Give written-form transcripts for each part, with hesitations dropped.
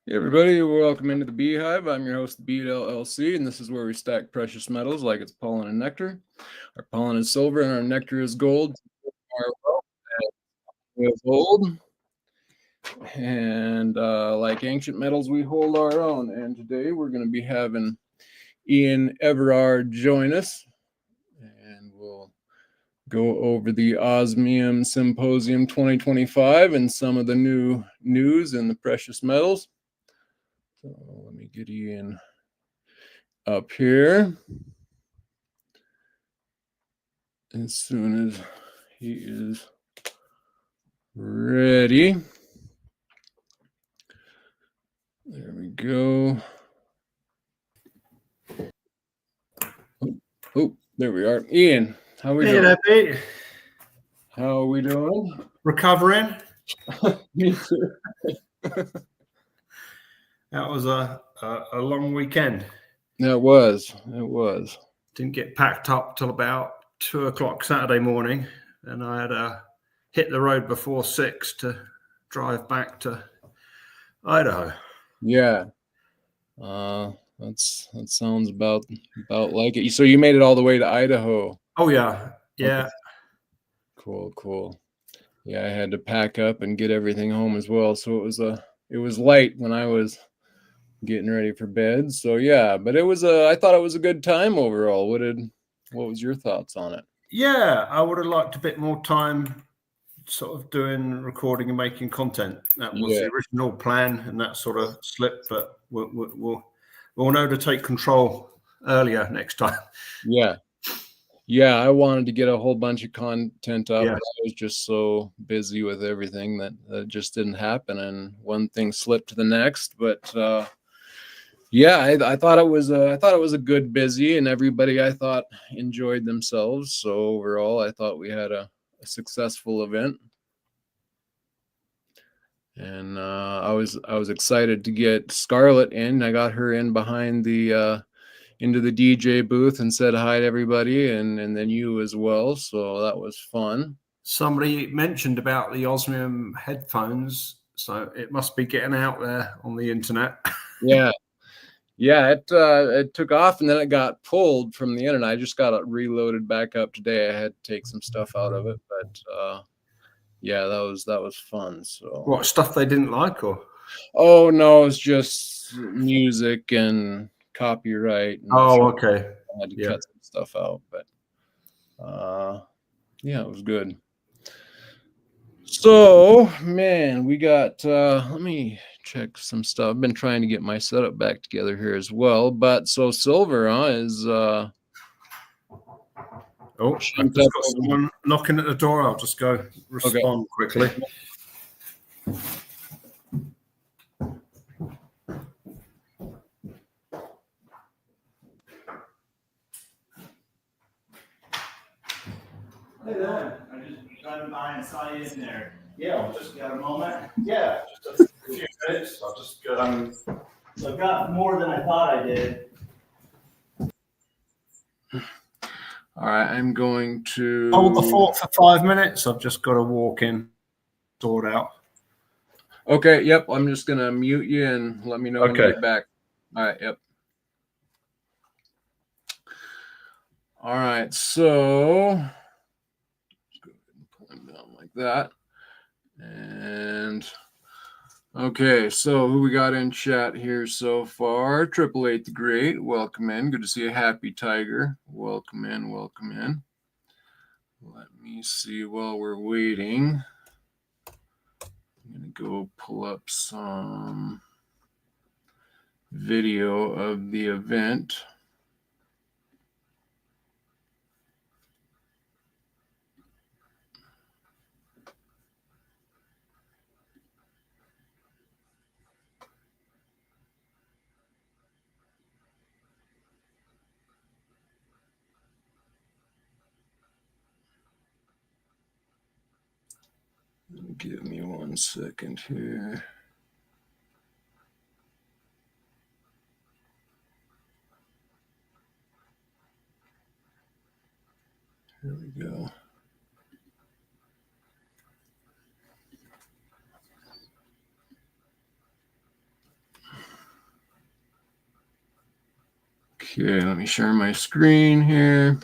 Hey everybody, welcome into the Beehive. I'm your host, TheBee LLC, and this is where we stack precious metals like it's pollen and nectar. Our pollen is silver and our nectar is gold. Our wealth is gold. And like ancient metals, we hold our own. And today we're going to be having Ian Everard join us, and we'll go over the Osmium Symposium 2025 and some of the new news in the precious metals. So let me get Ian up here as soon as he is ready. There we go. Oh, there we are. Ian, how are we doing? Pete. How are we doing? Recovering. Me too. That was a long weekend. It was. Didn't get packed up till about 2 o'clock Saturday morning, and I had to hit the road before 6 to drive back to Idaho. Yeah. That sounds about like it. So you made it all the way to Idaho. Oh yeah. Okay. Cool. Yeah, I had to pack up and get everything home as well. So it was light when I was getting ready for bed. So yeah, but I thought it was a good time overall. What was your thoughts on it? Yeah, I would have liked a bit more time sort of doing recording and making content. That was the original plan, and that sort of slipped, but we'll know to take control earlier next time. Yeah, I wanted to get a whole bunch of content up, but I was just so busy with everything that it just didn't happen, and one thing slipped to the next. But yeah, I thought it was a good busy, and everybody I thought enjoyed themselves. So overall, I thought we had a successful event, and I was excited to get Scarlett in. I got her in behind the into the DJ booth and said hi to everybody, and then you as well. So that was fun. Somebody mentioned about the Osmium headphones, so it must be getting out there on the internet. Yeah, it took off and then it got pulled from the internet. I just got it reloaded back up today. I had to take some stuff out of it, but yeah, that was fun. So what stuff they didn't like, or? Oh no, it's just music and copyright. And okay. I had to cut some stuff out, but yeah, it was good. So man, we got let me check some stuff. I've been trying to get my setup back together here as well, but so silver is I've just got someone knocking at the door. I'll just go respond quickly. Hey there. I just driving by and saw you in there. Yeah, I'll just got a moment. Yeah, just a few minutes. I'll just go. So I've got more than I thought I did. All right, I'm going to hold the fort for 5 minutes. I've just got to walk in, sort out. Okay, yep. I'm just gonna mute you and let me know when you get back. All right, yep. All right, so let's go ahead and pull him down like that. And okay, so who we got in chat here so far? 888 the Great, welcome in. Good to see a Happy Tiger. Welcome in. Let me see while we're waiting. I'm gonna go pull up some video of the event. Give me 1 second here. Here we go. Okay, let me share my screen here.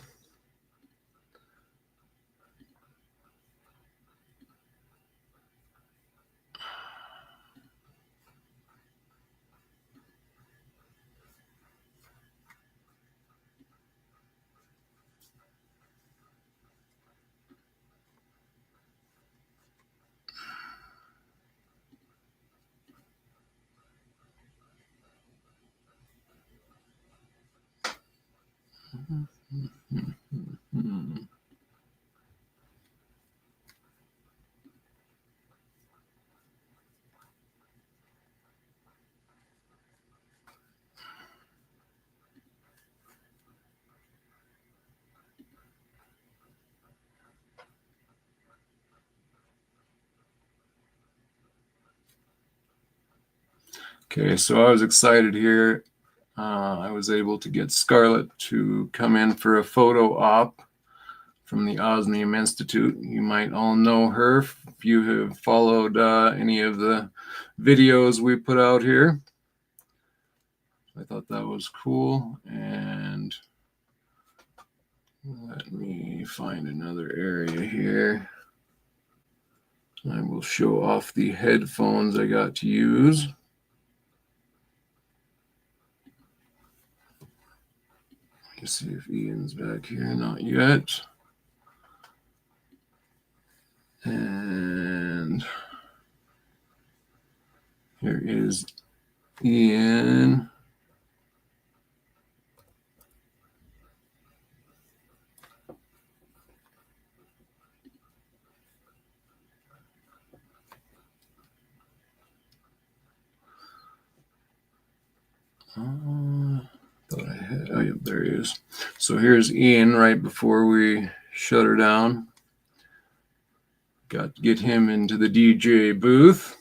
Okay, so I was excited here. I was able to get Scarlett to come in for a photo op from the Osmium Institute. You might all know her if you have followed any of the videos we put out here. I thought that was cool. And let me find another area here. I will show off the headphones I got to use. Let's see if Ian's back here. Not yet. And here is Ian. Thought I had, oh, yeah, there he is. So here's Ian right before we shut her down. Got to get him into the DJ booth.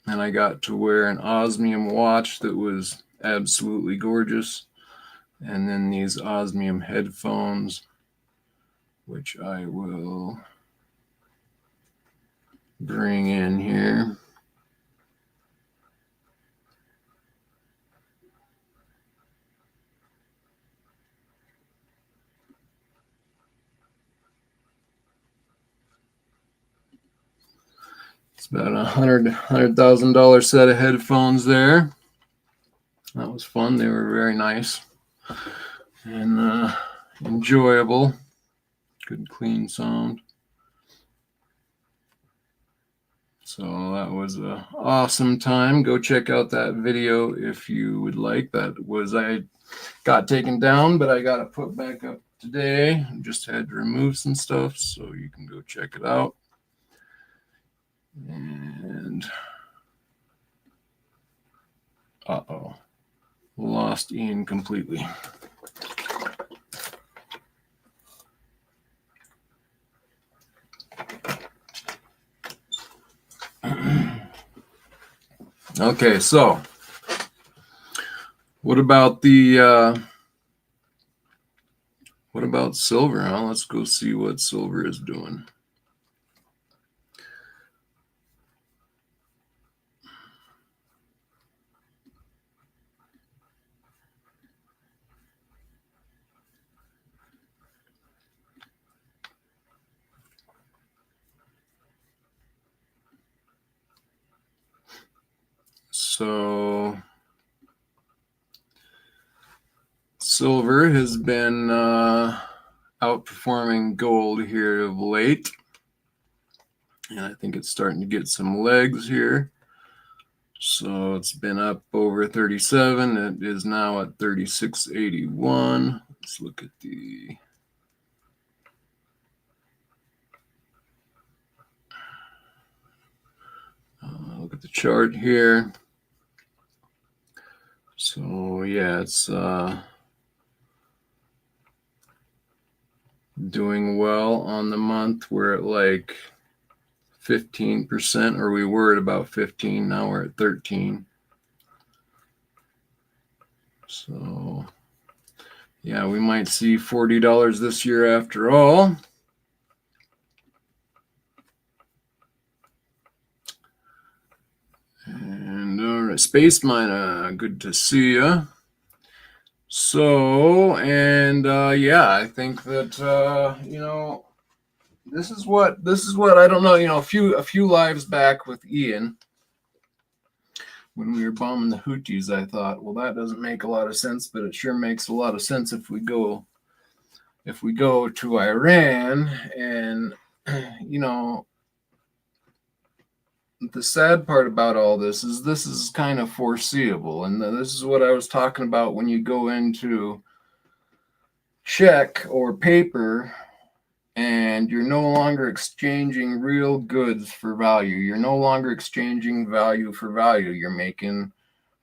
And I got to wear an Osmium watch that was absolutely gorgeous. And then these Osmium headphones, which I will bring in here. It's about $100,000 set of headphones there. That was fun. They were very nice and enjoyable. Good clean sound. So that was an awesome time. Go check out that video if you would like. I got taken down, but I got it put back up today. Just had to remove some stuff, so you can go check it out. And lost Ian completely. Okay, so what about silver, huh? Let's go see what silver is doing. So silver has been outperforming gold here of late. And I think it's starting to get some legs here. So it's been up over 37. It is now at 36.81. Let's look at the chart here. So yeah, it's doing well on the month. We're at like 15%, or we were at about 15. Now we're at 13. So yeah, we might see $40 this year after all. Space Miner, good to see you. So, and yeah, I think that you know, this is what I don't know. You know, a few lives back with Ian, when we were bombing the Houthis, I thought, well, that doesn't make a lot of sense, but it sure makes a lot of sense if we go to Iran. And you know, the sad part about all this is kind of foreseeable, and this is what I was talking about when you go into check or paper and you're no longer exchanging real goods for value. You're no longer exchanging value for value. You're making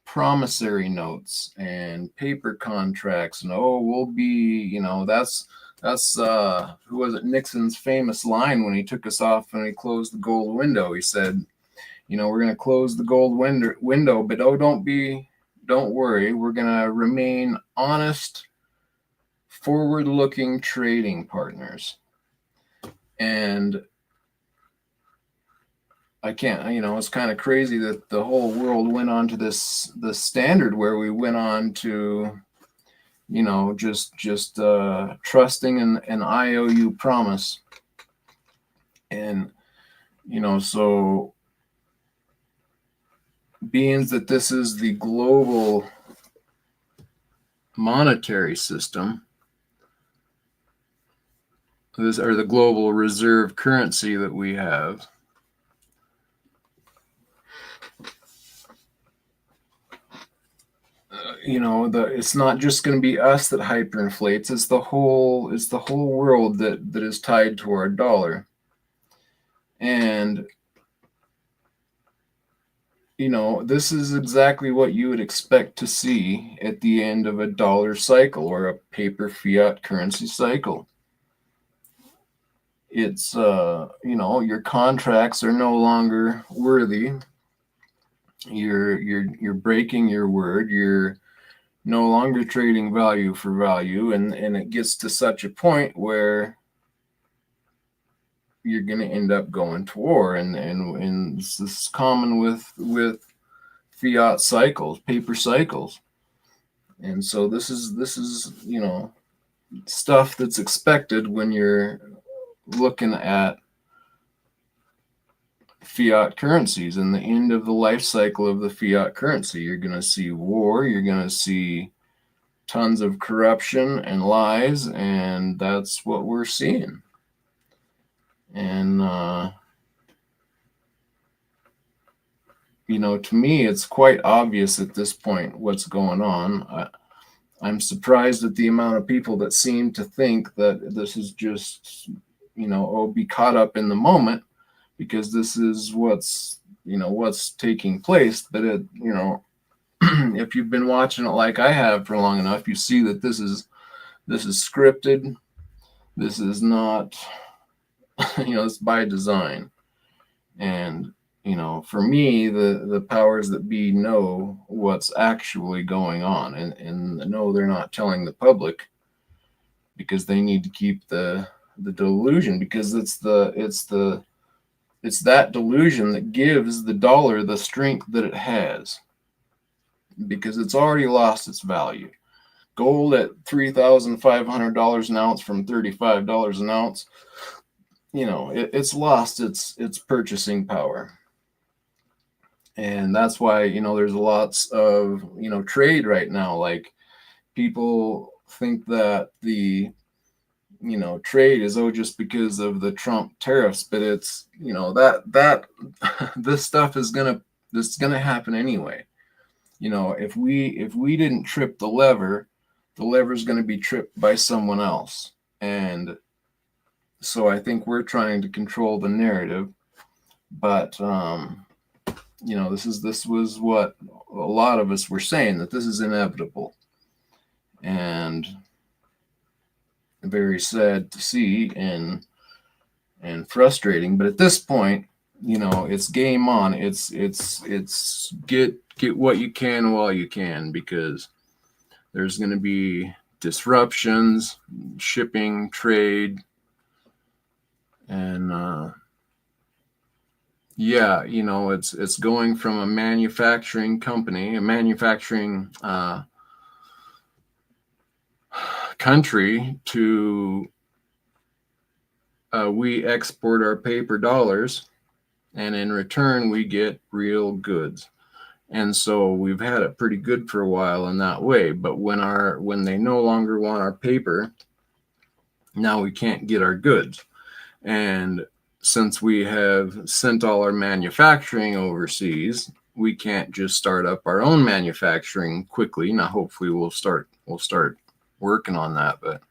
promissory notes and paper contracts, and oh, we'll be, you know, that's who was it, Nixon's famous line when he took us off and he closed the gold window. He said, you know, we're going to close the gold window, but oh, don't worry, we're going to remain honest, forward-looking trading partners. And I can't, you know, it's kind of crazy that the whole world went on to this standard where we went on to, you know, just trusting an IOU promise. And, you know, so being that this is the global monetary system, this, or the global reserve currency that we have, you know, it's not just going to be us that hyperinflates. It's the whole world that is tied to our dollar. And you know, this is exactly what you would expect to see at the end of a dollar cycle or a paper fiat currency cycle. It's you know, your contracts are no longer worthy. You're breaking your word. You're no longer trading value for value, and it gets to such a point where you're going to end up going to war, and this is common with fiat cycles, paper cycles. And so this is you know, stuff that's expected when you're looking at fiat currencies and the end of the life cycle of the fiat currency. You're going to see war, you're going to see tons of corruption and lies, and that's what we're seeing. And you know, to me, it's quite obvious at this point what's going on. I'm surprised at the amount of people that seem to think that this is just, you know, oh, be caught up in the moment, because this is what's, you know, what's taking place. But it, you know, if you've been watching it like I have for long enough, you see that this is scripted. This is not, you know, it's by design. And you know, for me, the powers that be know what's actually going on, and no, they're not telling the public, because they need to keep the delusion, because it's that delusion that gives the dollar the strength that it has, because it's already lost its value. Gold at $3,500 an ounce from $35 an ounce, you know, it's lost its purchasing power. And that's why, you know, there's lots of, you know, trade right now. Like, people think that the, you know, trade is, oh, just because of the Trump tariffs, but it's, you know, that this stuff is gonna happen anyway. You know, if we didn't trip the lever's going to be tripped by someone else. And so I think we're trying to control the narrative, but you know, this was what a lot of us were saying, that this is inevitable, and very sad to see, and frustrating. But at this point, you know, it's game on. It's get what you can while you can, because there's going to be disruptions, shipping, trade, and yeah, you know, it's going from a manufacturing company, a manufacturing country to we export our paper dollars, and in return we get real goods. And so we've had it pretty good for a while in that way. But when they no longer want our paper, now we can't get our goods. And since we have sent all our manufacturing overseas, we can't just start up our own manufacturing quickly. Now, hopefully, we'll start working on that. But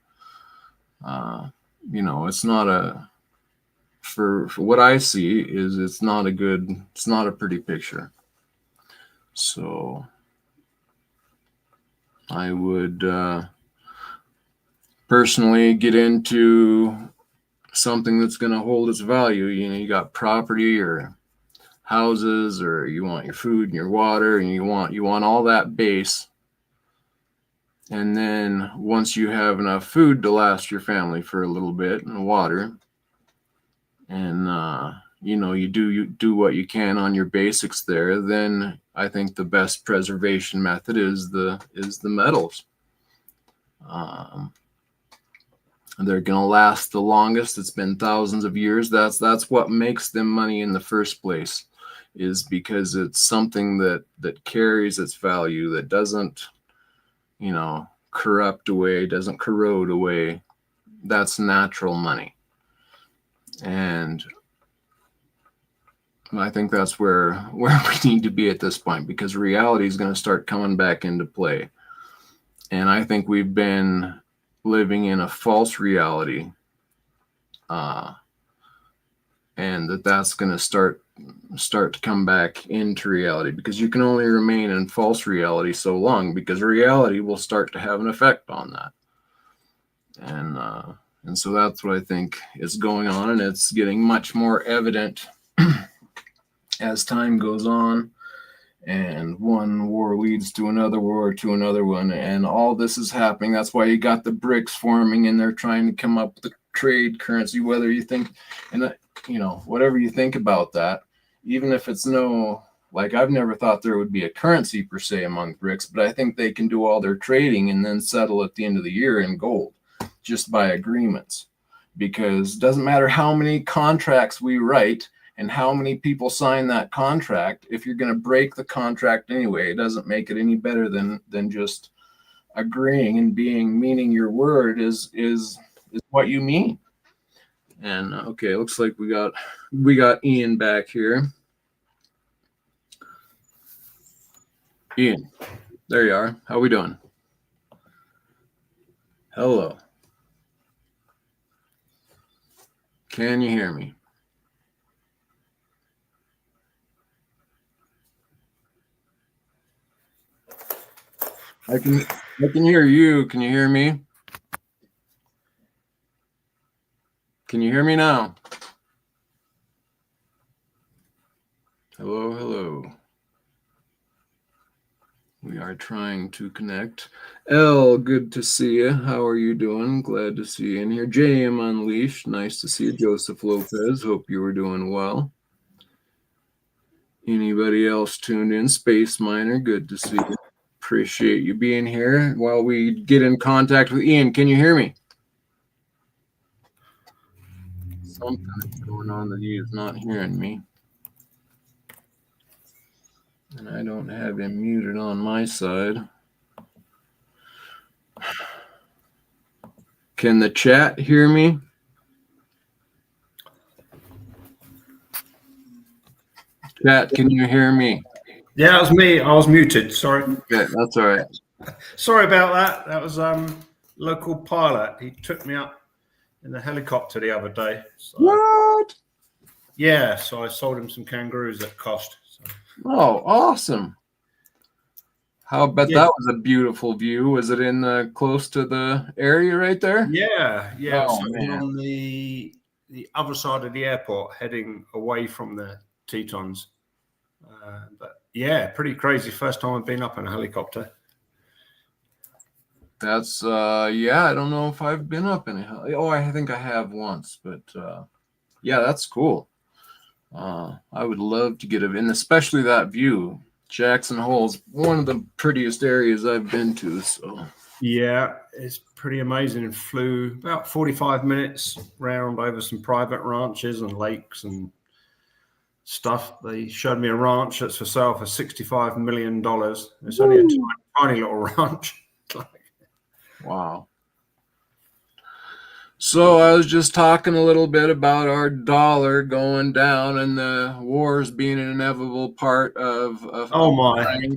you know, it's not a for what I see is it's not a pretty picture. So I would personally get into something that's going to hold its value. You know, you got property or houses, or you want your food and your water, and you want all that base. And then once you have enough food to last your family for a little bit, and water, and you know, you do what you can on your basics there, then I think the best preservation method is the metals. They're going to last the longest. It's been thousands of years. That's what makes them money in the first place, is because it's something that carries its value, that doesn't, you know, corrupt away, doesn't corrode away. That's natural money. And I think that's where we need to be at this point, because reality is going to start coming back into play. And I think we've been living in a false reality, and that's going to start to come back into reality, because you can only remain in false reality so long, because reality will start to have an effect on that. And so that's what I think is going on, and it's getting much more evident as time goes on, and one war leads to another war, to another one, and all this is happening. That's why you got the BRICS forming, and they're trying to come up with a trade currency, whether you think, and you know, whatever you think about that, even if it's like, I've never thought there would be a currency per se among BRICS, but I think they can do all their trading and then settle at the end of the year in gold, just by agreements. Because it doesn't matter how many contracts we write and how many people sign that contract, if you're going to break the contract anyway, it doesn't make it any better than just agreeing and meaning your word is what you mean. And okay, looks like we got Ian back here. Ian, there you are. How we doing? Hello. Can you hear me? I can hear you. Can you hear me? Can you hear me now? Hello, hello. We are trying to connect. Elle, good to see you. How are you doing? Glad to see you in here. JM Unleashed, nice to see you. Joseph Lopez, hope you were doing well. Anybody else tuned in? Space Miner, good to see you. Appreciate you being here. While we get in contact with Ian, can you hear me? Something is going on that he is not hearing me. And I don't have him muted on my side. Can the chat hear me? Chat, can you hear me? Yeah, it was me. I was muted. Sorry. Okay, that's all right. Sorry about that. That was local pilot. He took me up in the helicopter the other day. So, what? Yeah, so I sold him some kangaroos at cost. So. Oh, awesome. How about that was a beautiful view. Was it in close to the area right there? Yeah, yeah. Oh, so man. on the other side of the airport, heading away from the Tetons. But yeah, pretty crazy. First time I've been up in a helicopter. That's yeah, I don't know if I've been up in a I think I have once, but yeah, that's cool. I would love to get and especially that view. Jackson Hole's one of the prettiest areas I've been to. So yeah, it's pretty amazing. And flew about 45 minutes round over some private ranches and lakes and stuff. They showed me a ranch that's for sale for $65 million. It's only a tiny little ranch. wow. So I was just talking a little bit about our dollar going down and the wars being an inevitable part of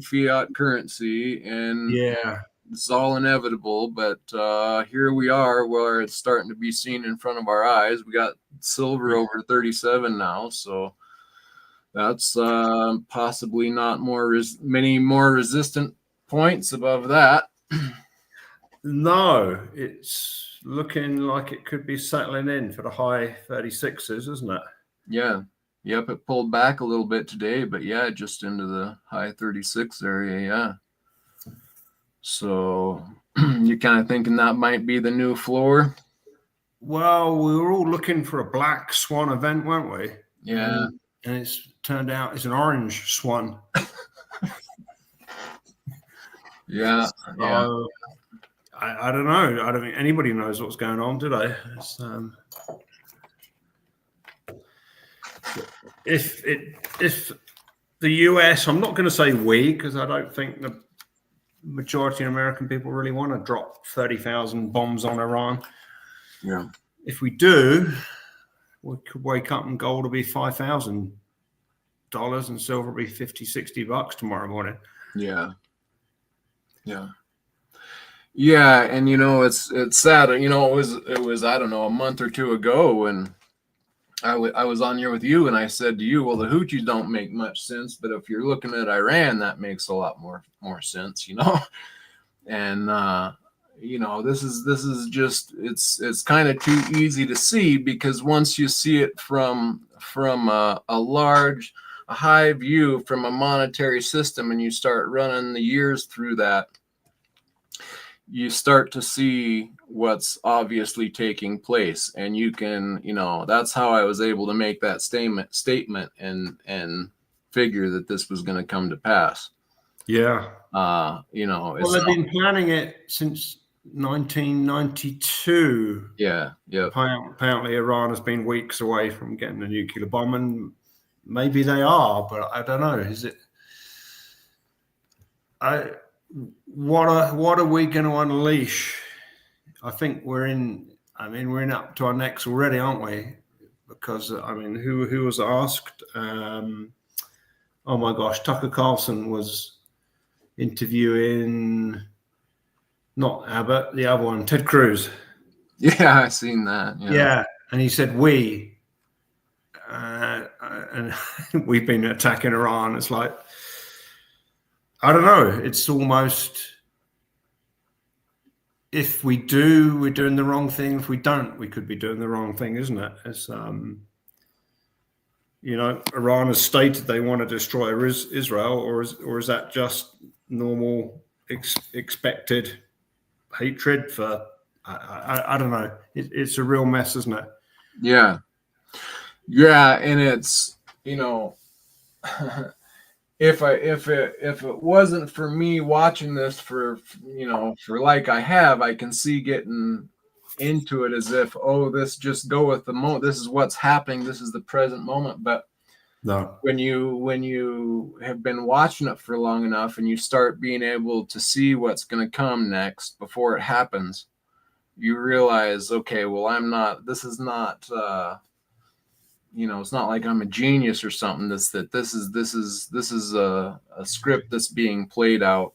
fiat currency, and yeah, it's all inevitable. But here we are, where it's starting to be seen in front of our eyes. We got silver over 37 now, so that's possibly not many more resistant points above that. No, it's looking like it could be settling in for the high 36s, isn't it? Yeah. Yep, it pulled back a little bit today, but yeah, just into the high 36 area, yeah. So you're kind of thinking that might be the new floor? Well, we were all looking for a black swan event, weren't we? Yeah. And it's turned out it's an orange swan. Yeah. Yeah. I don't know. I don't think anybody knows what's going on, do they? If the US, I'm not going to say we, because I don't think the majority of American people really want to drop 30,000 bombs on Iran. Yeah. If we do, we could wake up and gold will be $5,000 and silver will be $50-$60 tomorrow morning. Yeah. Yeah. Yeah, and it's sad. It was I don't know, a month or two ago when I was on here with you, and I said to you, well, the Houthis don't make much sense, but if you're looking at Iran, that makes a lot more sense, And this is just it's kind of too easy to see, because once you see it from a high view from a monetary system, and you start running the years through that, you start to see what's obviously taking place, and you can, that's how I was able to make that statement and figure that this was going to come to pass. Yeah. Well, they've been planning it since 1992. Yeah. Yeah. Apparently Iran has been weeks away from getting a nuclear bomb, and maybe they are, but I don't know. Is it? What are we going to unleash? I think we're in up to our necks already, aren't we? Because who was asked? Oh my gosh, Tucker Carlson was interviewing not Abbott, the other one, Ted Cruz. Yeah, I seen that. Yeah, and he said we, and we've been attacking Iran. It's like, I don't know. It's almost, if we do, we're doing the wrong thing. If we don't, we could be doing the wrong thing, isn't it? It's, Iran has stated they want to destroy Israel, or is that just normal expected hatred for? I don't know. It's a real mess, isn't it? Yeah, yeah, and it's if it wasn't for me watching this for like I can see getting into it as if, this just go with the moment. This is what's happening. This is the present moment. But no, when you have been watching it for long enough, and you start being able to see what's going to come next before it happens, you realize, okay, well, this is not, it's not like I'm a genius or something. This is a script that's being played out.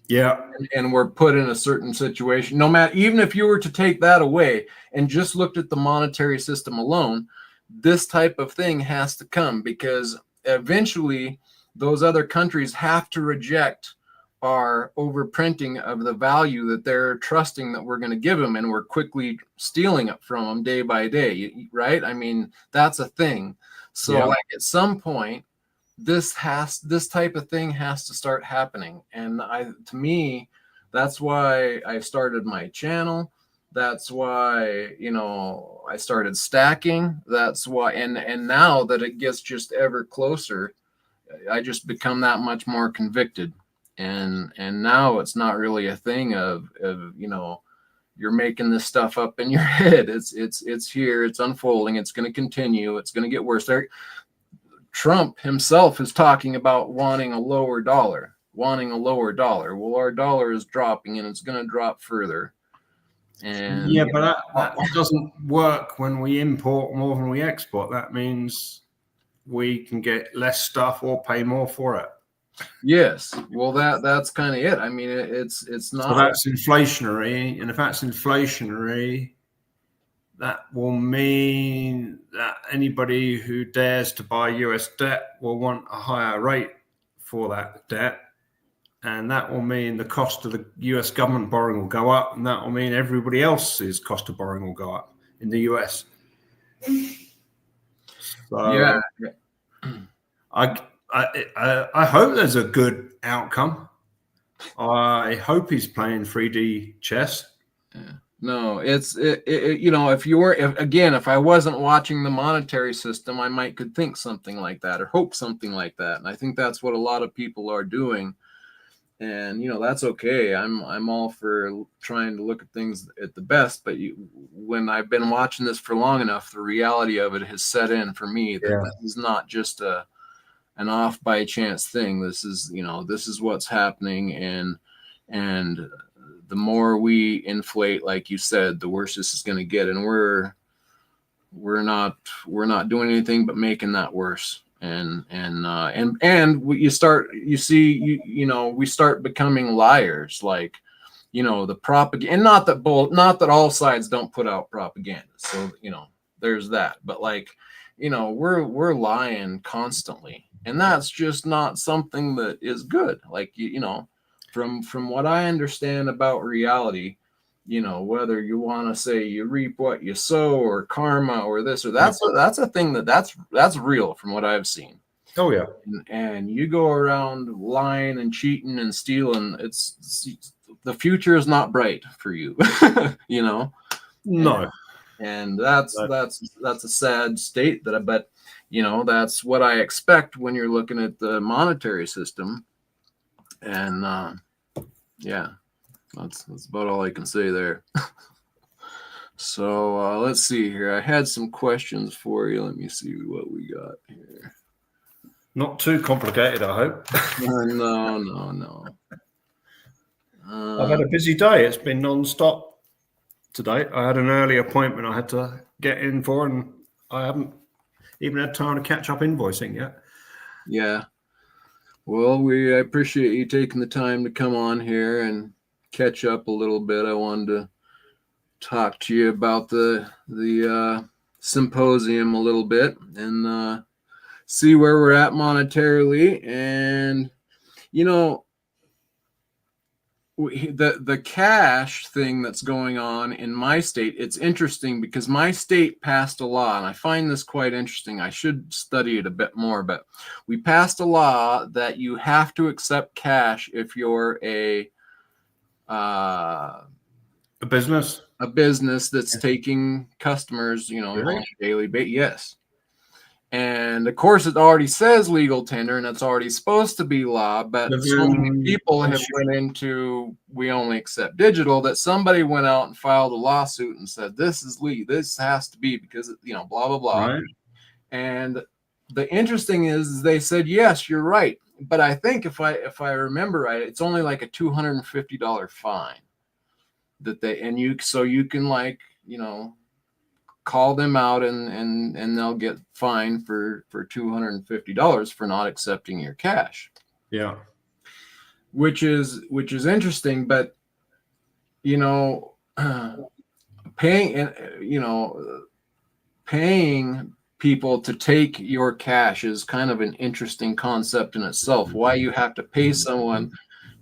Yeah. And we're put in a certain situation. No matter, even if you were to take that away and just looked at the monetary system alone, this type of thing has to come, because eventually those other countries have to reject our overprinting of the value that they're trusting that we're going to give them, and we're quickly stealing it from them day by day, right? That's a thing. So like at some point, this type of thing has to start happening. And to me, that's why I started my channel. That's why, you know, I started stacking. That's why, and now that it gets just ever closer, I just become that much more convicted. And now it's not really a thing of you know, you're making this stuff up in your head. It's here, it's unfolding, it's going to continue, it's going to get worse. Trump himself is talking about wanting a lower dollar. Well, our dollar is dropping and it's going to drop further. And yeah, but that doesn't work when we import more than we export. That means we can get less stuff or pay more for it. yes, well, that's kind of it. I mean, it's not. So that's inflationary, and if that's inflationary, that will mean that anybody who dares to buy US debt will want a higher rate for that debt. And that will mean the cost of the US government borrowing will go up, and that will mean everybody else's cost of borrowing will go up in the US. So Yeah. I hope there's a good outcome. I hope he's playing 3D chess. Yeah. No, it's you know, if I wasn't watching the monetary system, I could think something like that or hope something like that. And I think that's what a lot of people are doing. And, you know, that's okay. I'm all for trying to look at things at the best. But when I've been watching this for long enough, the reality of it has set in for me that this is not just an off by chance thing. This is, you know, this is what's happening. And the more we inflate, like you said, the worse this is going to get. And we're not doing anything but making that worse. And we start becoming liars, like, you know, the propaganda, and not that all sides don't put out propaganda. So, you know, there's that, but like, you know, we're lying constantly, and that's just not something that is good. Like, you know, from what I understand about reality, you know, whether you want to say you reap what you sow or karma or this or that's a thing that's real from what I've seen. Oh yeah. And you go around lying and cheating and stealing, it's the future is not bright for you. You know. No. And that's a sad state but you know, that's what I expect when you're looking at the monetary system. And yeah. That's about all I can say there. So let's see here. I had some questions for you. Let me see what we got here. Not too complicated, I hope. No. I've had a busy day. It's been non-stop today. I had an early appointment I had to get in for, and I haven't even had time to catch up invoicing yet. Yeah. Well, I appreciate you taking the time to come on here and catch up a little bit. I wanted to talk to you about the symposium a little bit and see where we're at monetarily. And you know, the cash thing that's going on in my state, it's interesting because my state passed a law, and I find this quite interesting. I should study it a bit more, but we passed a law that you have to accept cash if you're a business that's taking customers, you know, Really? on a daily basis. Yes. And of course, it already says legal tender, and it's already supposed to be law. But so many people have went into we only accept digital that somebody went out and filed a lawsuit and said this is legal. This has to be because you know blah blah blah. Right. And the interesting is they said yes, you're right. But I think if I remember right, it's only like a $250 fine that you can, like, you know, call them out and they'll get fined for $250 for not accepting your cash. Yeah. Which is interesting, but you know, paying people to take your cash is kind of an interesting concept in itself. Why you have to pay someone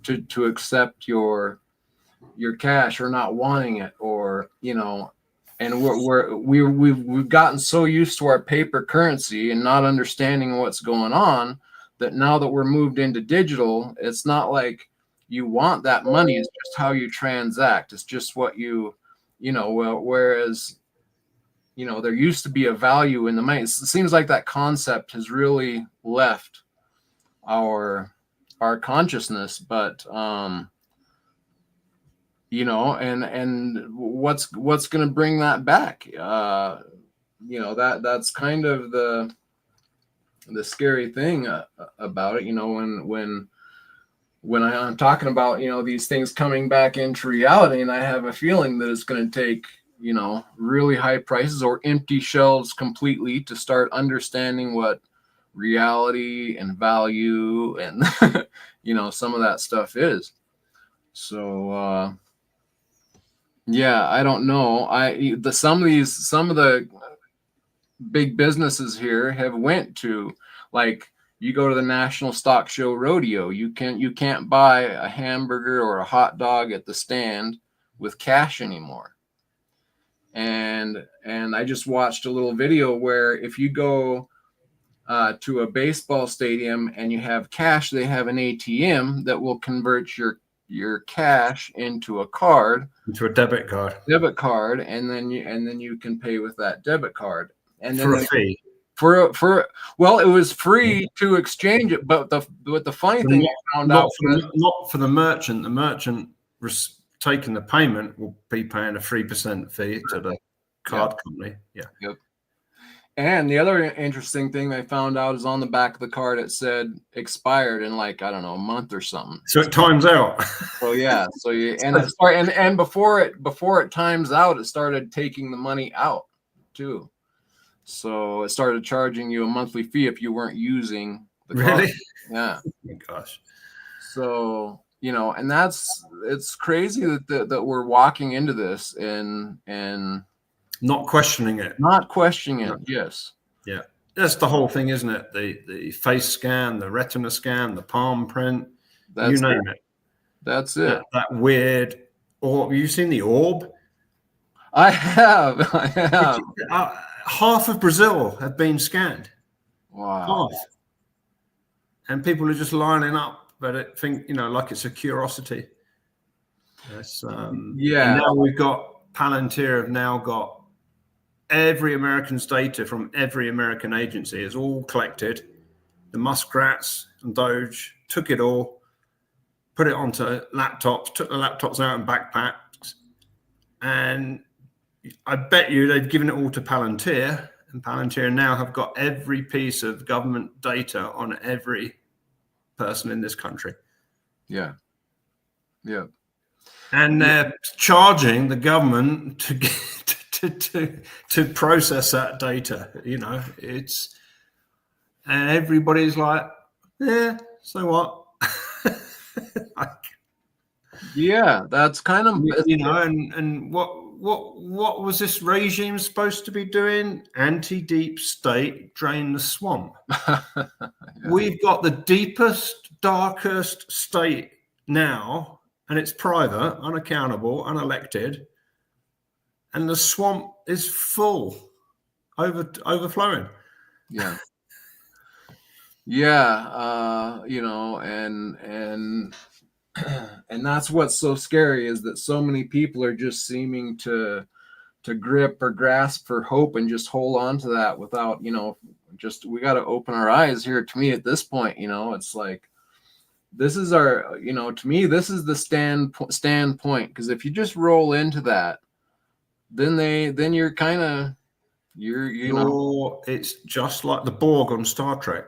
to accept your cash or not wanting it, or you know, and we've gotten so used to our paper currency and not understanding what's going on that now that we're moved into digital, it's not like you want that money. It's just how you transact. It's just what you you know, well, whereas, you know, there used to be a value in the money. It seems like that concept has really left our consciousness, but you know, and what's going to bring that back? You know, that's kind of the scary thing about it. You know, when I'm talking about, you know, these things coming back into reality, and I have a feeling that it's going to take, you know, really high prices or empty shelves completely to start understanding what reality and value and you know, some of that stuff is. So yeah, I don't know. Some of the big businesses here have went to, like, you go to the National Stock Show Rodeo, you can't buy a hamburger or a hot dog at the stand with cash anymore. And I just watched a little video where if you go to a baseball stadium and you have cash, they have an ATM that will convert your cash into a card, into a debit card, and then you can pay with that debit card, and then for a fee. Well, it was free to exchange it, but the funny thing I found out, not for the merchant. The merchant taking the payment will be paying a 3% fee to the card company. Yeah. Yep. And the other interesting thing they found out is on the back of the card it said expired in, like, I don't know, a month or something. So it times out. So yeah, so you and before it times out, it started taking the money out too. So it started charging you a monthly fee if you weren't using the card. Really? Yeah. Oh my gosh. So, you know, and it's crazy that we're walking into this and not questioning it. Yes. Yeah. That's the whole thing, isn't it? The face scan, the retina scan, the palm print, you name it. That's it. That weird orb. You've seen the orb? I have. Half of Brazil have been scanned. Wow. Half. And people are just lining up, but I think, you know, like it's a curiosity. Yes. Yeah. And now we've got Palantir have now got every American's data from every American agency is all collected. The muskrats and Doge took it all, put it onto laptops, took the laptops out in backpacks, and I bet you they've given it all to Palantir, and Palantir now have got every piece of government data on every person in this country. Yeah. Yeah. And they're charging the government to process that data. You know, and everybody's like, yeah, so what? Yeah, that's kind of, you know, and what was this regime supposed to be doing? Anti-deep state, drain the swamp. Yeah. We've got the deepest, darkest state now, and it's private, unaccountable, unelected, and the swamp is full, overflowing. Yeah. Yeah, you know, and that's what's so scary, is that so many people are just seeming to grip or grasp for hope and just hold on to that without, you know, just, we got to open our eyes here. To me, at this point, you know, it's like, this is our, you know, to me, this is the standpoint, because if you just roll into that, then you're kind of, you know, it's just like the Borg on Star Trek.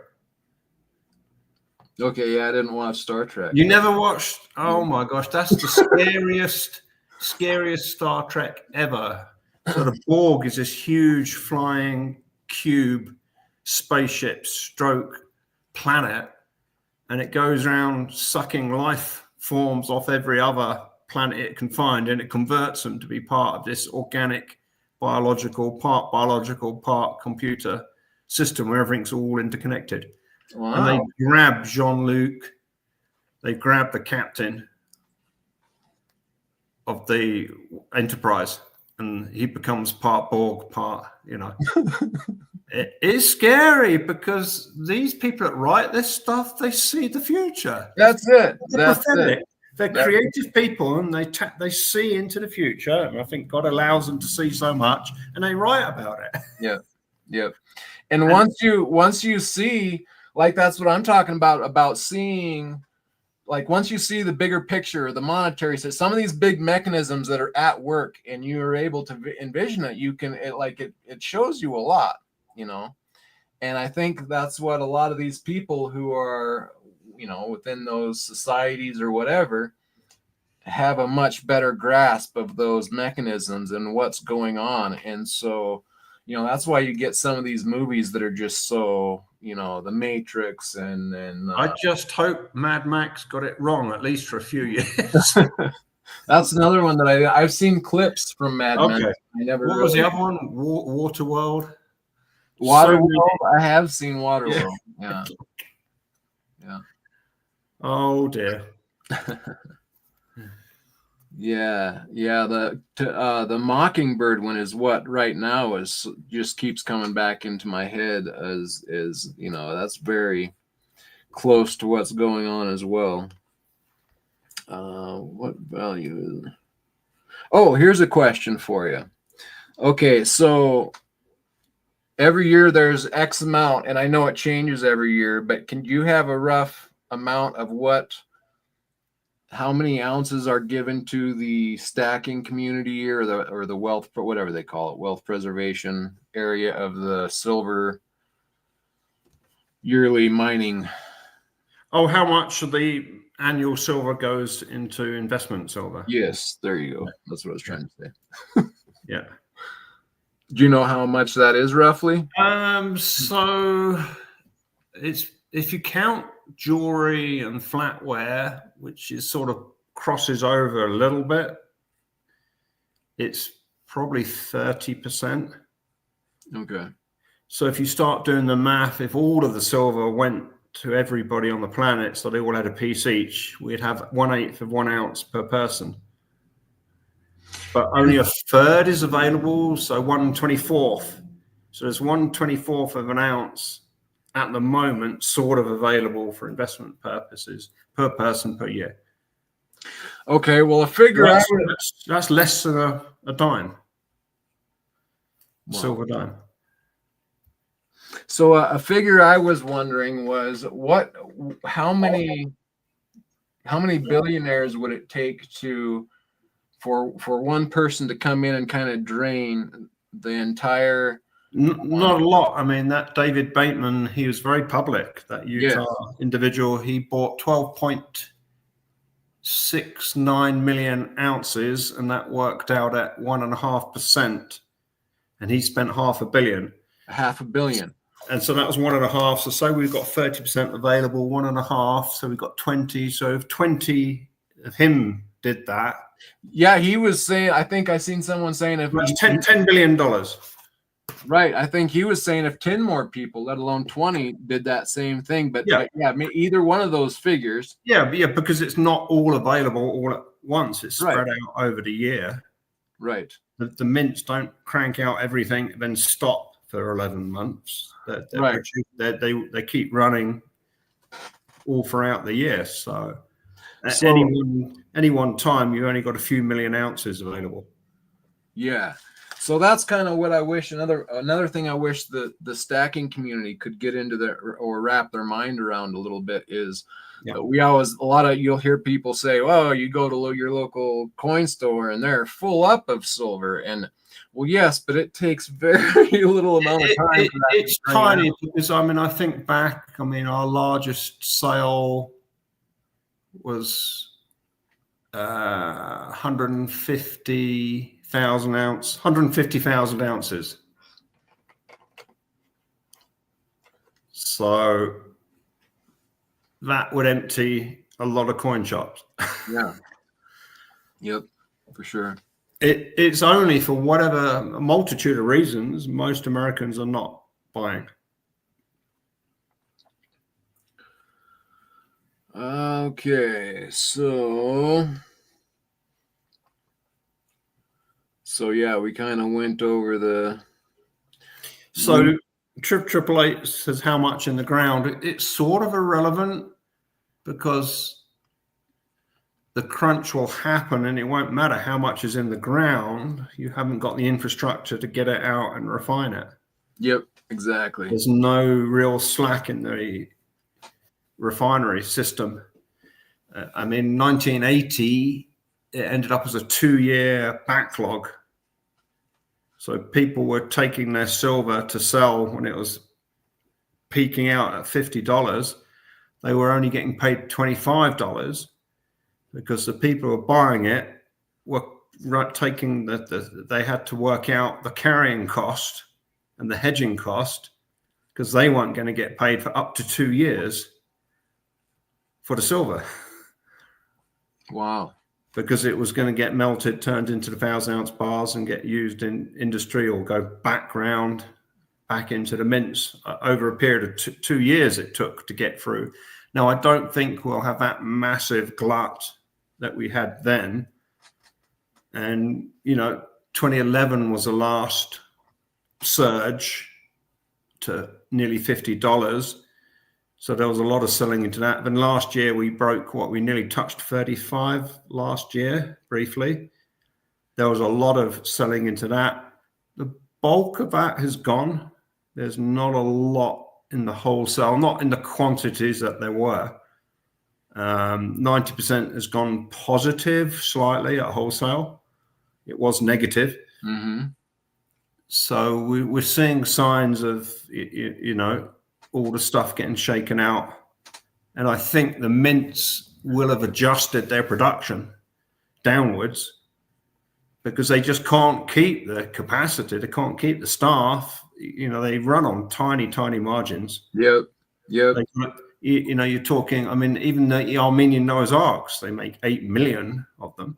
Okay, yeah, I didn't watch Star Trek. You never watched? Oh my gosh, that's the scariest Star Trek ever. So the Borg is this huge flying cube spaceship stroke planet, and it goes around sucking life forms off every other planet it can find, and it converts them to be part of this organic, biological, part computer system where everything's all interconnected. Wow. And they grab Jean-Luc, they grab the captain of the Enterprise, and he becomes part Borg, part, you know. It is scary because these people that write this stuff, they see the future. That's it. They're prophetic. they're creative people, and they see into the future. And I think God allows them to see so much, and they write about it. Yeah. And once you see, like, that's what I'm talking about seeing, like, once you see the bigger picture, the monetary, so some of these big mechanisms that are at work, and you are able to envision it, it shows you a lot, you know. And I think that's what a lot of these people who are, you know, within those societies or whatever, have a much better grasp of those mechanisms and what's going on. And so, you know, that's why you get some of these movies that are just so, you know, The Matrix and I just hope Mad Max got it wrong, at least for a few years. That's another one that I've seen clips from Mad Max. I never. What was the other one? Waterworld. Waterworld. I have seen Waterworld. Yeah. Oh dear. Yeah. The Mockingbird one is what right now is just keeps coming back into my head as you know, that's very close to what's going on as well. What value is? Oh, here's a question for you. Okay, so every year there's X amount, and I know it changes every year, but can you have a rough amount of how many ounces are given to the stacking community or the wealth, whatever they call it, wealth preservation area of the silver yearly mining? Oh, how much of the annual silver goes into investment silver? Yes, there you go. That's what I was trying to say. Yeah. Do you know how much that is roughly? So it's, if you count jewelry and flatware, which is sort of crosses over a little bit, it's probably 30%. Okay. So if you start doing the math, if all of the silver went to everybody on the planet, so they all had a piece each, we'd have 1/8 of 1 ounce per person. But only a third is available, so 1/24. So there's 1/24 of an ounce at the moment sort of available for investment purposes per person per year. Okay, well, that's less than a dime. Wow. Silver dime. So a figure I was wondering was how many billionaires would it take for one person to come in and kind of drain the entire? Not a lot. I mean, that David Bateman, he was very public, that Utah individual. He bought 12.69 million ounces, and that worked out at 1.5%. And he spent $500 million. $500 million. And so that was 1.5. So say we've got 30% available, 1.5. So we've got 20. So if 20 of him did that. Yeah, he was saying, I think I seen someone saying if $10 billion. Right. I think he was saying if 10 more people, let alone 20, did that same thing. But yeah, either one of those figures. Yeah, because it's not all available all at once. It's spread out over the year. Right. The mints don't crank out everything, then stop for 11 months. They keep running all throughout the year. So at any one time, you only got a few million ounces available. Yeah. So that's kind of what I wish. Another thing I wish the stacking community could get into or wrap their mind around a little bit is you'll hear people say, "Oh, you go to your local coin store and they're full up of silver." And well, yes, but it takes very little amount of time. It's tiny because I think back. Our largest sale was 150,000 ounces. So that would empty a lot of coin shops. Yeah. Yep, for sure. It's only for a multitude of reasons most Americans are not buying. Okay, so yeah, we kind of went over the. So Triple Eight says how much in the ground. It's sort of irrelevant because the crunch will happen, and it won't matter how much is in the ground. You haven't got the infrastructure to get it out and refine it. Yep, exactly. There's no real slack in the refinery system. I mean, 1980, it ended up as a 2-year backlog. So people were taking their silver to sell when it was peaking out at $50. They were only getting paid $25 because the people who were buying it were taking they had to work out the carrying cost and the hedging cost, because they weren't going to get paid for up to 2 years for the silver. Wow. Because it was going to get melted, turned into the 1,000-ounce bars and get used in industry, or go back into the mints. Over a period of 2 years it took to get through. Now, I don't think we'll have that massive glut that we had then. And, 2011 was the last surge to nearly $50. So there was a lot of selling into that. Then last year we broke we nearly touched 35 last year, briefly. There was a lot of selling into that. The bulk of that has gone. There's not a lot in the wholesale, not in the quantities that there were. 90% has gone positive slightly at wholesale. It was negative. Mm-hmm. So we're seeing signs of, all the stuff getting shaken out. And I think the mints will have adjusted their production downwards, because they just can't keep the capacity. They can't keep the staff. They run on tiny margins. Yep. You're talking, I mean, even the Armenian Noah's Arks, they make 8 million of them.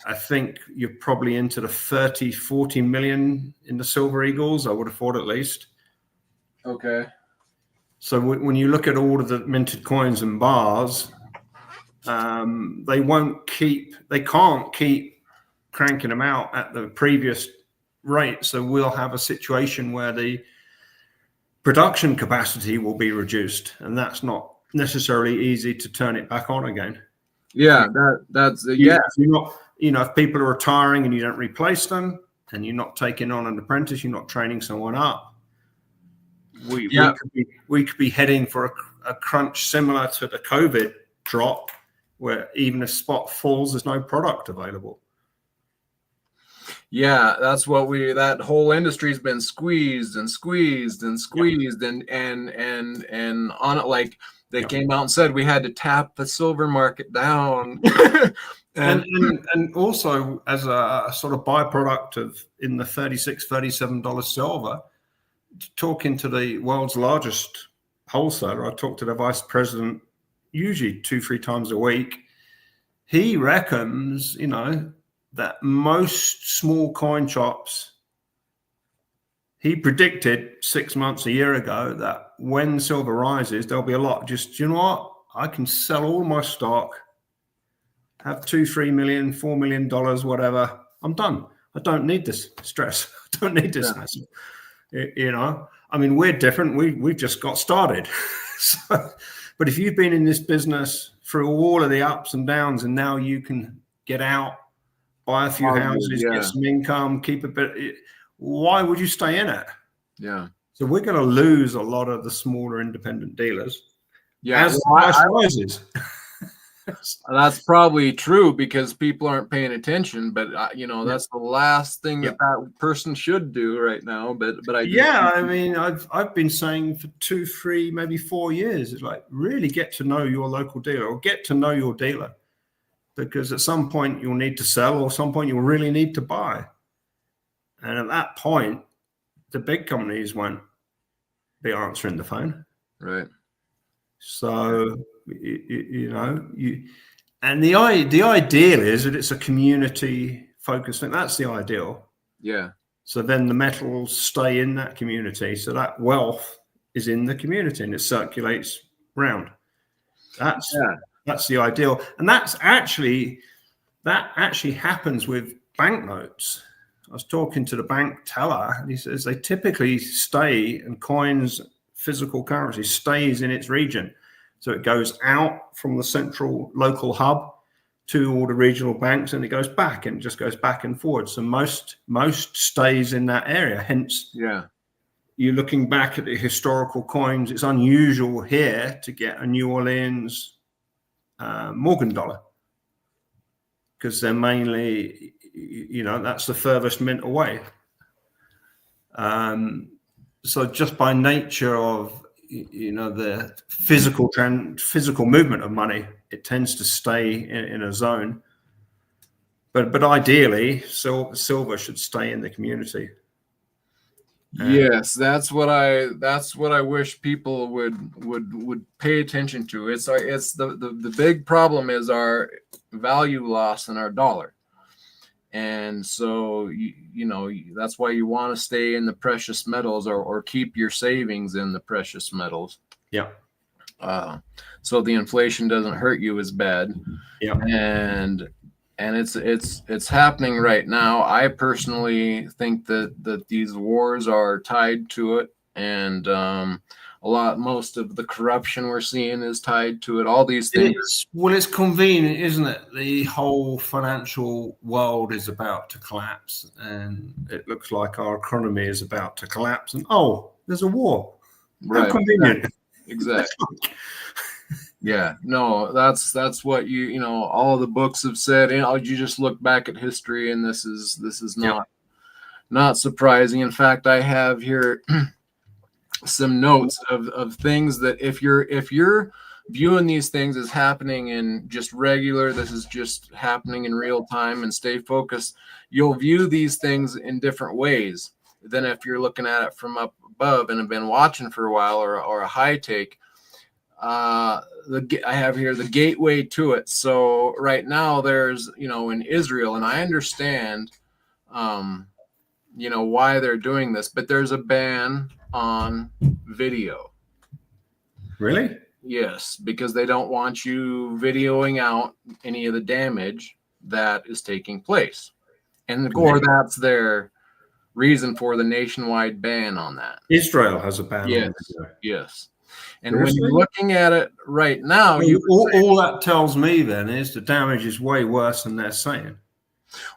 I think you're probably into the 30-40 million in the Silver Eagles, I would have thought, at least. Okay. So when you look at all of the minted coins and bars, they can't keep cranking them out at the previous rate. So we'll have a situation where the production capacity will be reduced, and that's not necessarily easy to turn it back on again. Yeah, that's yeah. If you're not, if people are retiring and you don't replace them, and you're not taking on an apprentice, you're not training someone up, we could be heading for a crunch similar to the COVID drop, where even if spot falls, there's no product available. Yeah, that's what that whole industry's been squeezed and on it, like they came out and said we had to tap the silver market down. and also as a sort of byproduct of in the $36-37 silver, talking to the world's largest wholesaler, I talked to the vice president usually 2-3 times a week. He reckons, that most small coin shops, he predicted 6 months, a year ago, that when silver rises, there'll be a lot. Just, you know what? I can sell all my stock, have $2-3 million, $4 million, whatever. I'm done. I don't need this stress. I don't need this mess. I mean, we're different. We've just got started. But if you've been in this business through all of the ups and downs, and now you can get out, buy a few houses, get some income, keep a bit, why would you stay in it? Yeah. So we're going to lose a lot of the smaller independent dealers. Yeah. As the price rises. That's probably true, because people aren't paying attention, but that's the last thing that person should do right now. But I mean, I've been saying for 2, 3, maybe 4 years, it's like, really get to know your local dealer, or get to know your dealer, because at some point you'll need to sell, or at some point you'll really need to buy. And at that point, the big companies won't be answering the phone. Right. So, and the ideal is that it's a community focused thing. That's the ideal. Yeah. So then the metals stay in that community. So that wealth is in the community and it circulates round. That's the ideal. And that actually happens with banknotes. I was talking to the bank teller, and he says they typically stay, and coins, physical currency, stays in its region. So it goes out from the central local hub to all the regional banks, and it goes back, and it just goes back and forward. So most stays in that area. Hence, you're looking back at the historical coins. It's unusual here to get a New Orleans Morgan dollar, because they're mainly, you know, that's the furthest mint away. So just by nature of, you know, the physical movement of money, it tends to stay in a zone. But ideally, silver should stay in the community. Yes, that's what I wish people would pay attention to. It's the big problem is our value loss in our dollar. And so, you know, that's why you want to stay in the precious metals, or keep your savings in the precious metals. Yeah. So the inflation doesn't hurt you as bad. Yeah. And it's happening right now. I personally think that these wars are tied to it, and most of the corruption we're seeing is tied to it. All these things. It's convenient, isn't it? The whole financial world is about to collapse, and it looks like our economy is about to collapse. And there's a war. Right. How convenient. Exactly. Yeah. No, that's what you know. All the books have said. You know, you just look back at history, and this is not surprising. In fact, I have here some notes of things that if you're viewing these things as happening in just regular, this is just happening in real time, and stay focused, you'll view these things in different ways than if you're looking at it from up above and have been watching for a while, or a high take. I have here the gateway to it. So right now there's, you know, in Israel, and I understand you know, why they're doing this, but there's a ban on video. Really? Yes, because they don't want you videoing out any of the damage that is taking place. And or that's their reason for the nationwide ban on that. Israel has a ban on video. Yes. And when you're looking at it right now, all that tells me then is the damage is way worse than they're saying.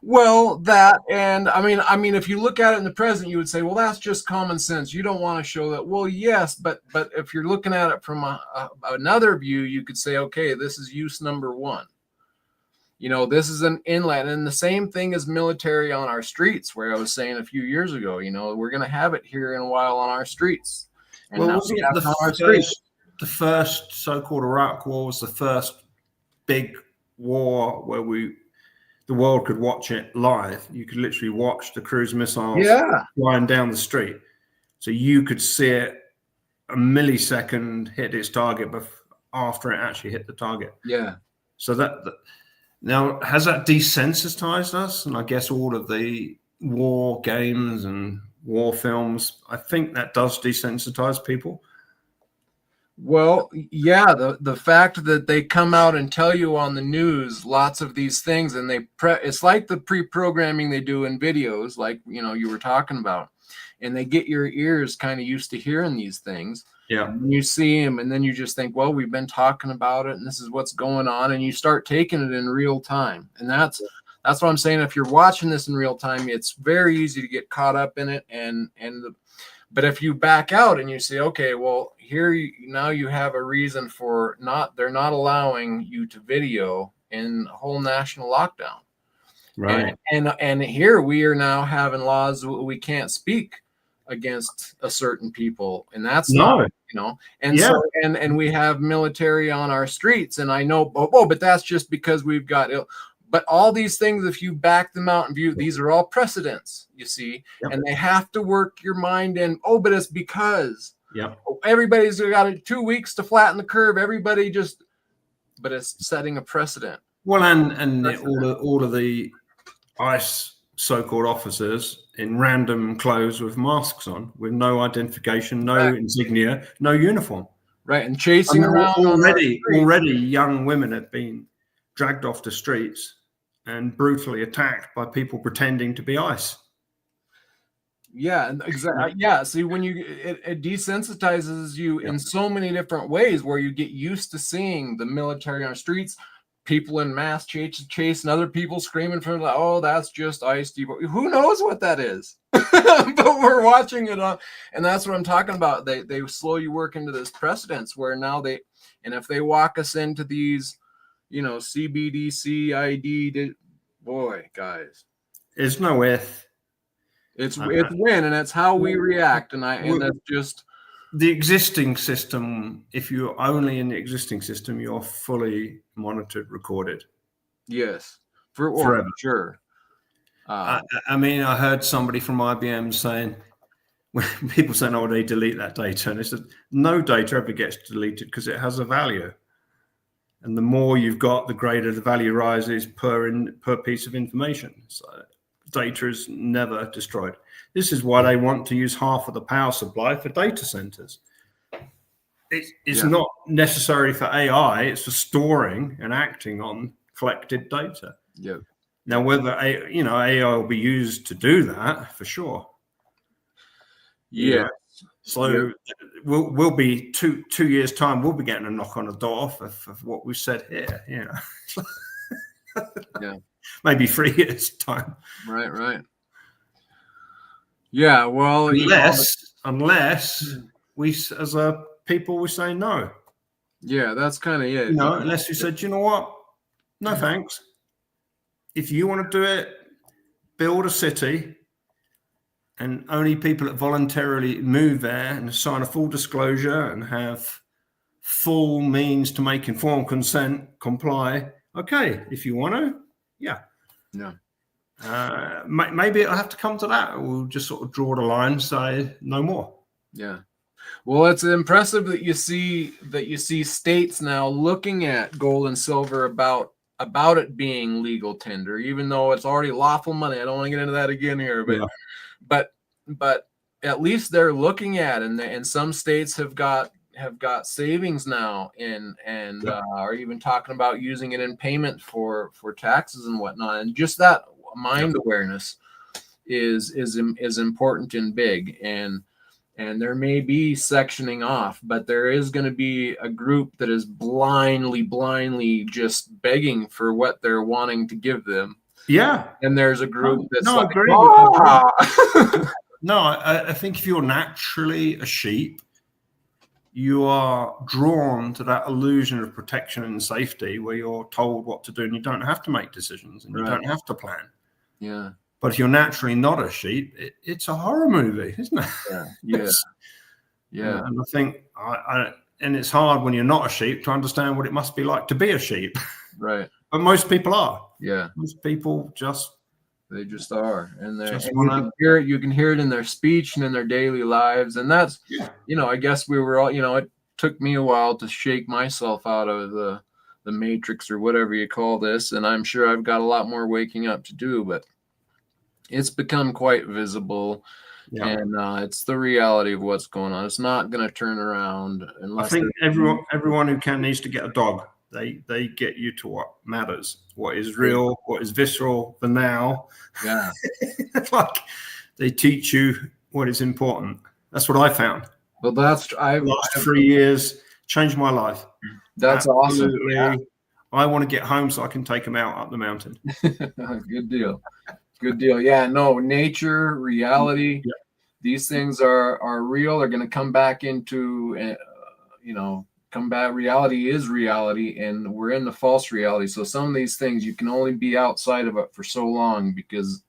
Well, that, and I mean, if you look at it in the present, you would say, well, that's just common sense. You don't want to show that. Well, yes, but if you're looking at it from another view, you could say, okay, this is use number one. You know, this is an inlet, and the same thing as military on our streets, where I was saying a few years ago, you know, we're going to have it here in a while on our streets. And well, wasn't the first so-called Iraq War was the first big war where the world could watch it live. You could literally watch the cruise missiles flying down the street. So you could see it a millisecond hit its target after it actually hit the target. Yeah. So now, has that desensitized us? And I guess all of the war games and war films, I think that does desensitize people. Well, yeah, the fact that they come out and tell you on the news lots of these things, and it's like the pre-programming they do in videos, like, you know, you were talking about, and they get your ears kind of used to hearing these things. Yeah. And you see them, and then you just think, well, we've been talking about it, and this is what's going on, and you start taking it in real time. And that's what I'm saying. If you're watching this in real time, it's very easy to get caught up in it, but if you back out and you say, okay, well, now you have a reason for they're not allowing you to video in whole national lockdown. Right. And here we are now having laws we can't speak against a certain people, and that's not, you know, and so and we have military on our streets, and I know, but that's just because we've got but all these things, if you back them out and view, these are all precedents, you see, and they have to work your mind in. Oh, but it's because everybody's got 2 weeks to flatten the curve. Everybody but it's setting a precedent. Well, and all of the ICE so-called officers in random clothes with masks on, with no identification, no insignia, no uniform. Right, and chasing around. Already young women have been dragged off the streets and brutally attacked by people pretending to be ICE. Yeah, and exactly. Yeah, see, when it desensitizes you in so many different ways, where you get used to seeing the military on the streets, people in mass chasing other people, screaming from like, oh, that's just ice. Who knows what that is? But we're watching it on, and that's what I'm talking about. They slowly work into this precedence where now and if they walk us into these, CBDC ID, boy, guys, There's no if. it's when, and it's how we react, and that's just the existing system. If you're only in the existing system, you're fully monitored, recorded. Yes, forever. Sure. I mean, I heard somebody from IBM saying, when people saying, "Oh, they delete that data," and they said, "No data ever gets deleted because it has a value, and the more you've got, the greater the value rises per piece of information." So data is never destroyed. This is why they want to use half of the power supply for data centers. It's not necessary for AI. It's for storing and acting on collected data. Yeah. Now, whether AI will be used to do that, for sure. Yeah. So we'll be two years' time. We'll be getting a knock on the door of what we've said here. Yeah. Maybe 3 years' time. Right. Yeah. Well, unless we, as a people, we say no. Yeah, that's kind of it. Unless you said, you know what? No, thanks. If you want to do it, build a city, and only people that voluntarily move there and sign a full disclosure and have full means to make informed consent, comply. Okay, if you want to, yeah. Maybe it'll have to come to that. We'll just sort of draw the line, say no more. Yeah. Well, it's impressive that you see states now looking at gold and silver about it being legal tender, even though it's already lawful money. I don't want to get into that again here, but at least they're looking at it, and some states have got savings now, and are even talking about using it in payment for taxes and whatnot. And just that mind awareness is important and big, and there may be sectioning off, but there is going to be a group that is blindly just begging for what they're wanting to give them. Yeah. And there's a group that's I like, agree. No, I think if you're naturally a sheep, you are drawn to that illusion of protection and safety where you're told what to do and you don't have to make decisions and you don't have to plan. Yeah. But if you're naturally not a sheep, it's a horror movie, isn't it? Yeah. And I think, and it's hard when you're not a sheep to understand what it must be like to be a sheep. Right. But most people are. Yeah. Most people they just are, and you can hear it in their speech and in their daily lives, and that's I guess we were all it took me a while to shake myself out of the matrix or whatever you call this, and I'm sure I've got a lot more waking up to do, but it's become quite visible, and it's the reality of what's going on. It's not going to turn around unless I think everyone who can needs to get a dog. They get you to what matters, what is real, what is visceral, the now. Yeah. Like they teach you what is important. That's what I found. Well, last 3 years changed my life. That's absolutely awesome. Yeah. I want to get home so I can take them out up the mountain. Good deal. Yeah, no, nature, reality, these things are real. They're going to come back into, come back. Reality is reality, and we're in the false reality. So some of these things you can only be outside of it for so long because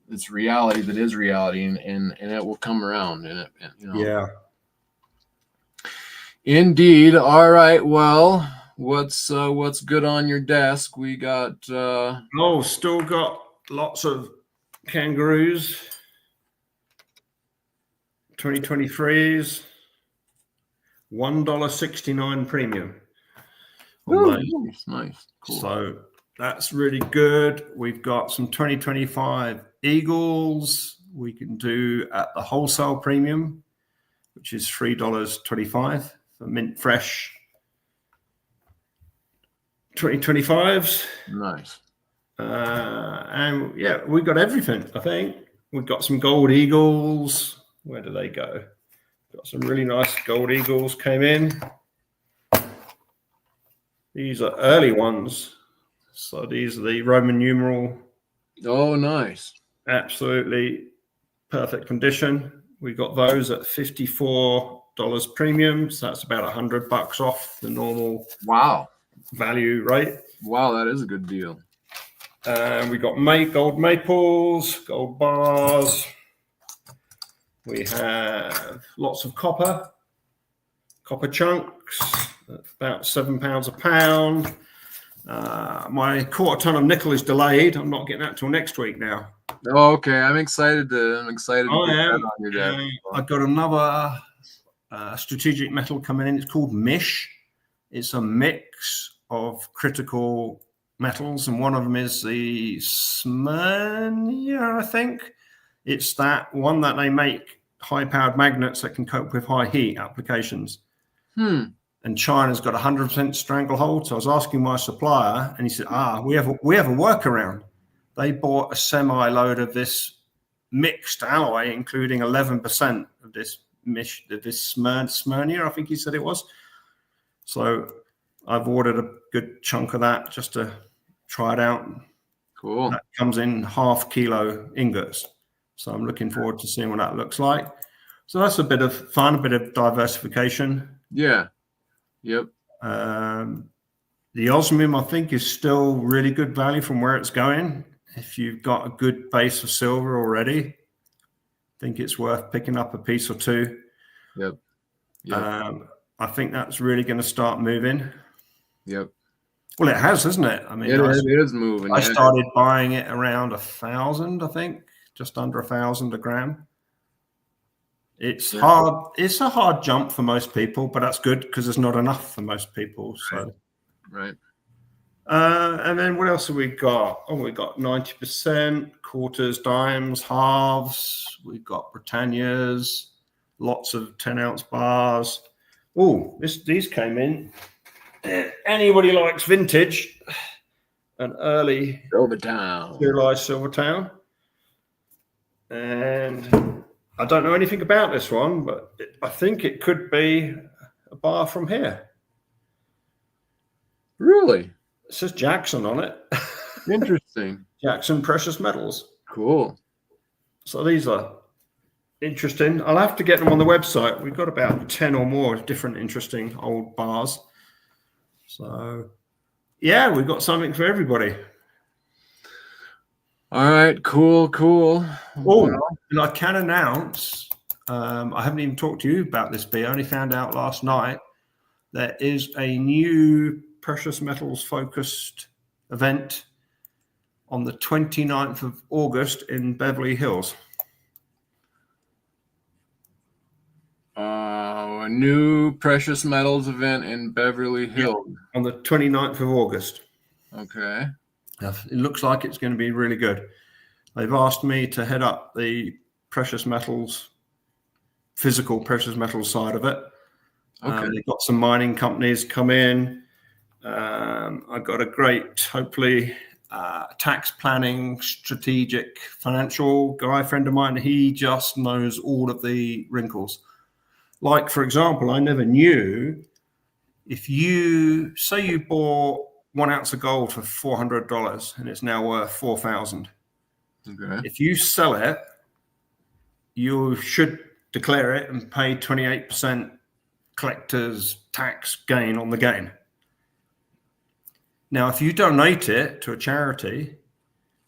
it's reality that is reality, and it will come around. Yeah. Indeed. All right. Well, what's good on your desk? We got. Still got lots of kangaroos. 2023s. $1.69 premium. Nice. Cool. So that's really good. We've got some 2025 Eagles we can do at the wholesale premium, which is $3.25 for mint fresh 2025s. Nice. And we got everything, I think. we've got some gold eagles. Where do they go? Got some really nice gold eagles came in. These are early ones. So these are the Roman numeral. Oh, nice. Absolutely perfect condition. We got those at $54 premium. So that's about $100 off the normal value rate. Wow, that is a good deal. And we got gold maples, gold bars. We have lots of copper chunks, about £7 a pound. My quarter ton of nickel is delayed. I'm not getting that till next week now. Oh, okay. I'm excited to get I am. that on your desk. I've got another strategic metal coming in. It's called Mish. It's a mix of critical metals, and one of them is the Smyrna, I think. It's that one that they make high-powered magnets that can cope with high heat applications. And China's got 100% stranglehold. So I was asking my supplier, and he said, we have a workaround. They bought a semi-load of this mixed alloy, including 11% of this Smyrna, I think he said it was. So I've ordered a good chunk of that just to try it out. Cool. That comes in ½ kilo ingots. So I'm looking forward to seeing what that looks like. So that's a bit of fun, a bit of diversification. Yeah. Yep. The osmium, I think, is still really good value from where it's going. If you've got a good base of silver already, I think it's worth picking up a piece or two. Yep. I think that's really going to start moving. Yep. Well, it has, hasn't it? I mean, it is moving. I started buying it around 1,000, I think, just under 1,000 a gram. It's hard. It's a hard jump for most people, but that's good because there's not enough for most people. So, right. And then what else have we got? Oh, we got 90%, quarters, dimes, halves. We've got Britannias, lots of 10-ounce bars. Oh, these came in. Anybody likes vintage, an early Silvertown. serialized Silvertown. And I don't know anything about this one, but I think it could be a bar from here. Really? It says Jackson on it. Interesting. Jackson Precious Metals. Cool. So these are interesting. I'll have to get them on the website. We've got about 10 or more different interesting old bars. So, yeah, we've got something for everybody. All right, cool. Oh, and I can announce, I haven't even talked to you about this, B. I only found out last night. There is a new precious metals focused event on the 29th of August in Beverly Hills. A new precious metals event in Beverly Hills. Yeah, on the 29th of August. Okay. It looks like it's going to be really good. They've asked me to head up the precious metals, physical precious metals side of it. Okay. They've got some mining companies come in. I've got a great, hopefully, tax planning, strategic, financial guy friend of mine. He just knows all of the wrinkles. Like, for example, I never knew if you say you bought 1 ounce of gold for $400 and it's now worth $4,000. Okay. If you sell it, you should declare it and pay 28% collector's tax gain on the gain. Now, if you donate it to a charity,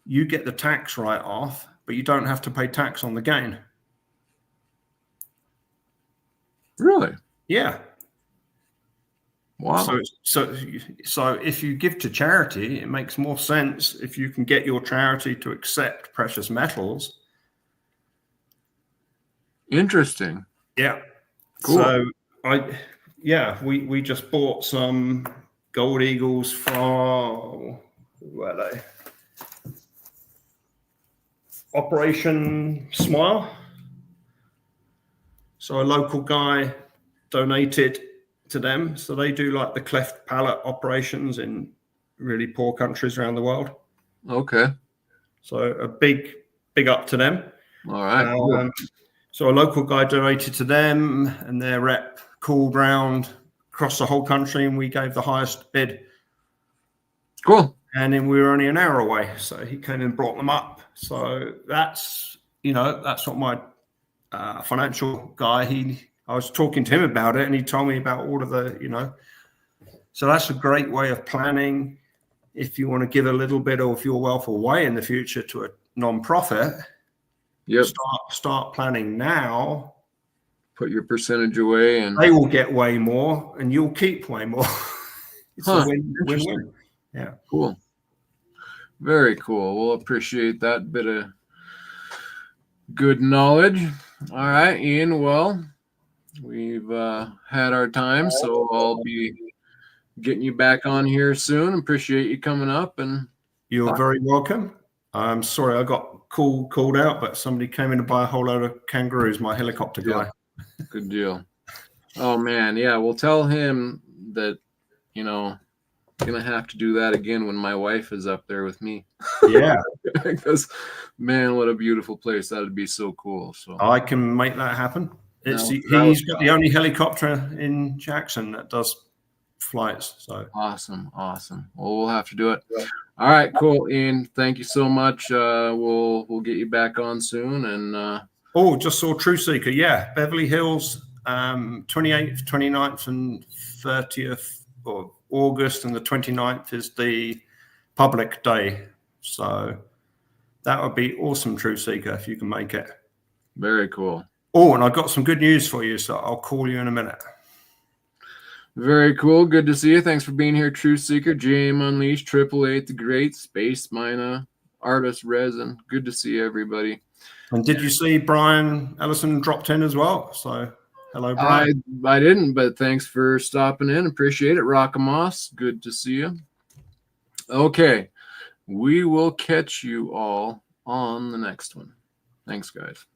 you get the tax write-off, but you don't have to pay tax on the gain. Really? Yeah. Wow. So if you give to charity, it makes more sense if you can get your charity to accept precious metals. Interesting. Yeah. Cool. So we just bought some gold eagles from, where are they? Operation Smile. So a local guy donated to them. So they do like the cleft palate operations in really poor countries around the world. Okay. So a big up to them. All right. Cool. So a local guy donated to them, and their rep called round across the whole country, and we gave the highest bid. Cool. And then we were only an hour away, so he came and brought them up. So that's, you know, that's what my financial guy, I was talking to him about it, and he told me about all of the, you know, so that's a great way of planning. If you want to give a little bit of your wealth away in the future to a non-profit, start planning now. Put your percentage away, and they will get way more, and you'll keep way more. It's a win-win. Yeah. Cool. Very cool. We'll appreciate that bit of good knowledge. All right, Ian. Well, we've had our time, so I'll be getting you back on here soon. Appreciate you coming up, and you're very welcome. I'm sorry I got called out, but somebody came in to buy a whole load of kangaroos. My helicopter guy. Good deal. Oh man, yeah. We'll tell him that, you know, gonna have to do that again when my wife is up there with me. Yeah. Because man, what a beautiful place. That'd be so cool. So I can make that happen. He's got the only helicopter in Jackson that does flights. So awesome. Well, we'll have to do it. All right, cool. Ian, thank you so much. We'll get you back on soon. And just saw True Seeker. Yeah, Beverly Hills, 28th, 29th, and 30th of August, and the 29th is the public day. So that would be awesome, True Seeker, if you can make it. Very cool. Oh, and I've got some good news for you, so I'll call you in a minute. Very cool. Good to see you. Thanks for being here, True Seeker, JM Unleashed, 888 the Great, Space Mina, Artist Resin. Good to see everybody. And did you see Brian Ellison dropped in as well? So hello, Brian. I didn't, but thanks for stopping in. Appreciate it. Rockamos, good to see you. Okay, we will catch you all on the next one. Thanks, guys.